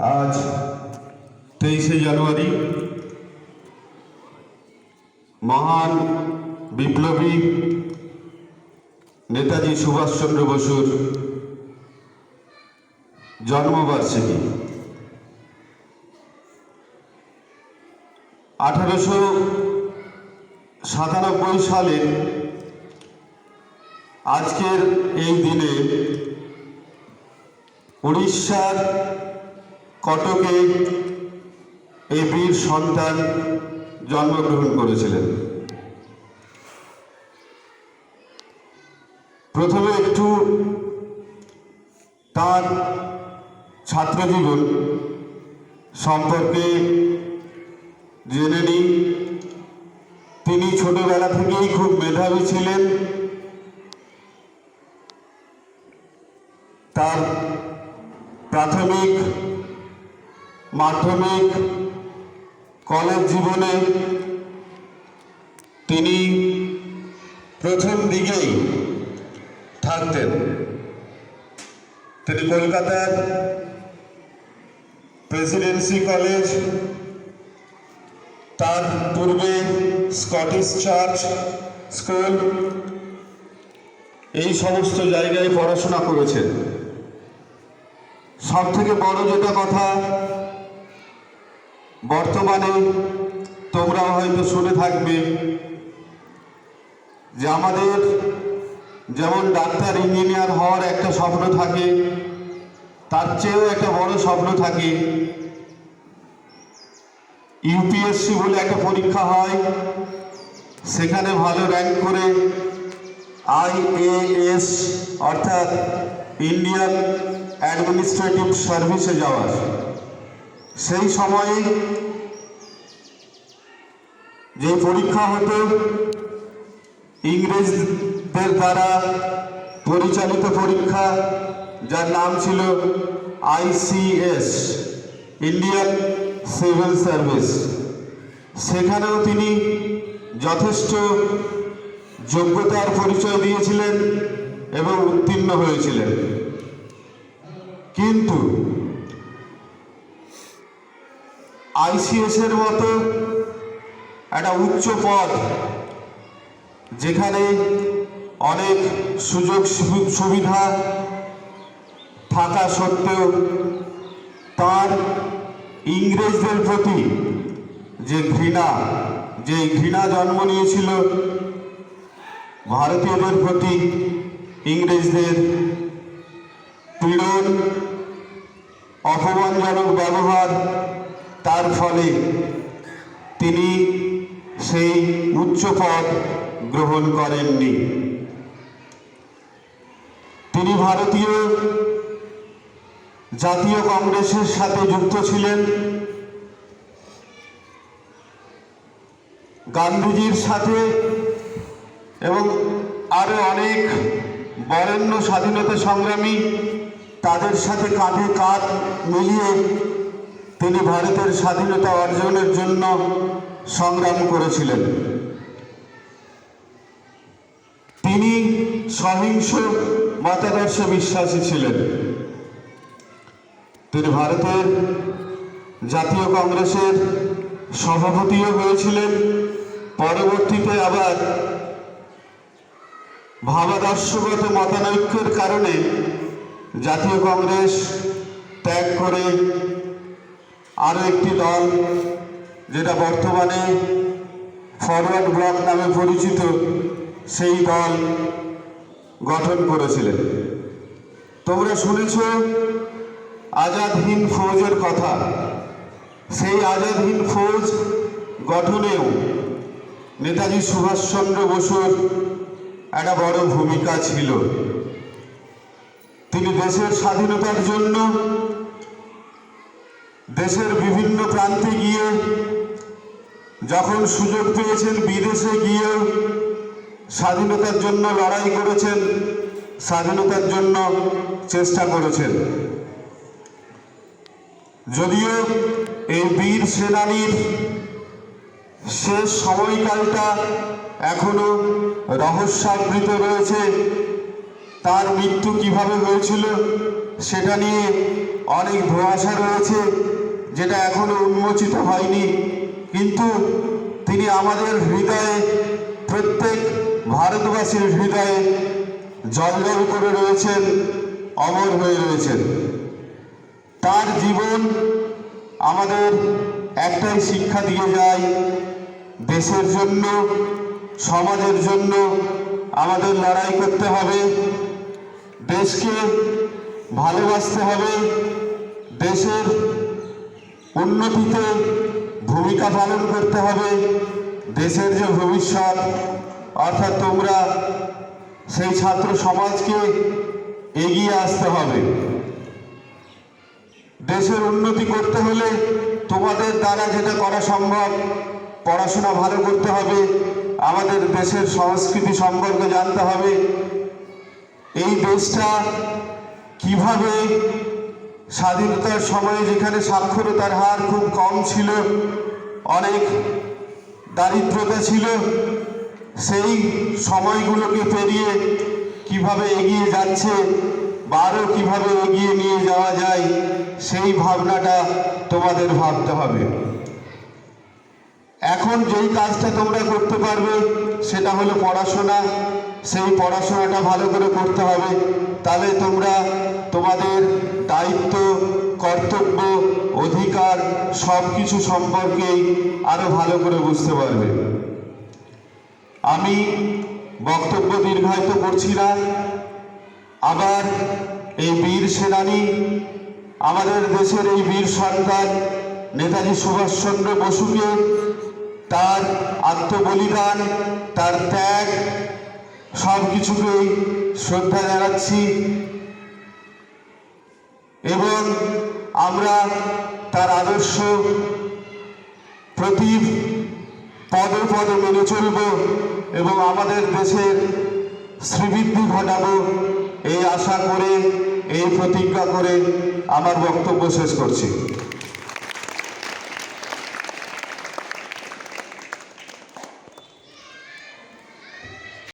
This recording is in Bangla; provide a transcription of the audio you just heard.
आज 23 জানুয়ারি महान विप्लवी नेताजी सुभाष चंद्र बसुर जन्मबार्षिकी 1897 साले आजकेर এই দিনে उड़ीशार कटके এই বীর সন্তান জন্মগ্রহণ করেছিলেন। প্রথমে একটু তার ছাত্রজীবন সম্পর্কে জেনে নিই। তিনি ছোটবেলা থেকেই খুব মেধাবী ছিলেন। তার প্রাথমিক মাধ্যমিক কলেজ জীবনে তিনি প্রথম দিকেই থাকতেন। তিনি কলকাতার প্রেসিডেন্সি কলেজ, তার পূর্বে স্কটিশ চার্চ স্কুল, এই সমস্ত জায়গায় পড়াশোনা করেছেন। সব থেকে বড় যেটা কথা, বর্তমানে তোমরা হয়তো শুনে থাকবে যে আমাদের যেমন ডাক্তার ইঞ্জিনিয়ার হওয়ার একটা স্বপ্ন থাকে, তার চেয়েও একটা বড় স্বপ্ন থাকে ইউপিএসসি বলে একটা পরীক্ষা হয়, সেখানে ভালো র্যাঙ্ক করে আইএএস অর্থাৎ ইন্ডিয়ান অ্যাডমিনিস্ট্রেটিভ সার্ভিসে যাওয়ার। সেই সময়ে যে পরীক্ষা হতো ইংরেজদের দ্বারা পরিচালিত পরীক্ষা, যার নাম ছিল আইসিএস, ইন্ডিয়ান সিভিল সার্ভিস, সেখানেও তিনি যথেষ্ট যোগ্যতার পরিচয় দিয়েছিলেন এবং উত্তীর্ণ হয়েছিলেন। কিন্তু আইসিএস এর মতো একটা উচ্চ পদ, যেখানে অনেক সুযোগ সুবিধা থাকা সত্ত্বেও তার ইংরেজদের প্রতি যে ঘৃণা জন্ম নিয়েছিল, ভারতীয়দের প্রতি ইংরেজদের পীড়ন, অপমানজনক ব্যবহার, তার ফলে তিনি সেই উচ্চ পদ গ্রহণ করেননি। তিনি ভারতীয় জাতীয় কংগ্রেসের সাথে যুক্ত ছিলেন। গান্ধীজির সাথে এবং আরো অনেক বরেণ্য স্বাধীনতা সংগ্রামী, তাদের সাথে কাঁধে কাঁধ মিলিয়ে তিনি ভারতের স্বাধীনতা অর্জনের জন্য সংগ্রাম করেছিলেন। তিনি সহিংস মতাদর্শে বিশ্বাসী ছিলেন। তিনি ভারতের জাতীয় কংগ্রেসের সভাপতিও হয়েছিলেন। পরবর্তীতে আবার ভাবাদর্শগত মতানৈক্যের কারণে জাতীয় কংগ্রেস ত্যাগ করে আরও একটি দল, যেটা বর্তমানে ফরওয়ার্ড ব্লক নামে পরিচিত, সেই দল গঠন করেছিলেন। তোমরা শুনেছ আজাদ হিন্দ ফৌজের কথা। সেই আজাদ হিন্দ ফৌজ গঠনেও নেতাজি সুভাষচন্দ্র বসুর একটা বড় ভূমিকা ছিল। তিনি দেশের স্বাধীনতার জন্য দেশের বিভিন্ন প্রান্তে গিয়ে, যখন সুযোগ পেয়েছেন বিদেশে গিয়ে স্বাধীনতার জন্য লড়াই করেছেন, স্বাধীনতার জন্য চেষ্টা করেছেন। যদিও এই বীর সেনানীর শেষ সময়কালটা এখনো রহস্যাবৃত রয়েছে, তার মৃত্যু কিভাবে হয়েছিল সেটা নিয়ে অনেক ধোঁয়াশা রয়েছে, যেটা এখনো উন্মোচিত হয়নি। কিন্তু তিনি আমাদের হৃদয়ে, প্রত্যেক ভারতবাসীর হৃদয়ে জ্বলজ্বল করে রয়েছেন, অমর হয়ে রয়েছেন। তার জীবন আমাদের একটাই শিক্ষা দিয়ে যায়, দেশের জন্য, সমাজের জন্য আমাদের লড়াই করতে হবে, দেশকে ভালোবাসতে হবে, দেশের উন্নতিতে ভূমিকা পালন করতে হবে। দেশের যে ভবিষ্যৎ, অর্থাৎ তোমরা, সেই ছাত্র সমাজকে এগিয়ে আসতে হবে। দেশের উন্নতি করতে হলে তোমাদের দ্বারা যেটা করা সম্ভব, পড়াশোনা ভালো করতে হবে, আমাদের দেশের সংস্কৃতি সম্পর্কে জানতে হবে, এই দেশটা কিভাবে স্বাধীনতার সময়ে যেখানে সাক্ষরতার হার খুব কম ছিল, অনেক দারিদ্রতা ছিল, সেই সময়গুলোকে পেরিয়ে কিভাবে এগিয়ে যাচ্ছে বা আরও কীভাবে এগিয়ে নিয়ে যাওয়া যায়, সেই ভাবনাটা তোমাদের ভাবতে হবে। এখন যেই কাজটা তোমরা করতে পারবে সেটা হলো পড়াশোনা। সেই পড়াশোনাটা ভালো করে করতে হবে, তাহলে তোমরা তোমাদের দায়িত্ব, কর্তব্য, অধিকার সব কিছু সম্পর্কেই আরও ভালো করে বুঝতে পারবে। আমি বক্তব্য দীর্ঘায়িত করছি না। আবার এই বীর সেনানী, আমাদের দেশের এই বীর সন্তান নেতাজি সুভাষচন্দ্র বসুকে, তার আত্মবলিদান, তার ত্যাগ, সব কিছুকেই শ্রদ্ধা জানাচ্ছি এবং আমরা তার আদর্শ প্রতি পদে পদে মেনে চলব এবং আমাদের দেশের শ্রীবৃদ্ধি ঘটাবো, এই আশা করে, এই প্রতিজ্ঞা করে আমার বক্তব্য শেষ করছি।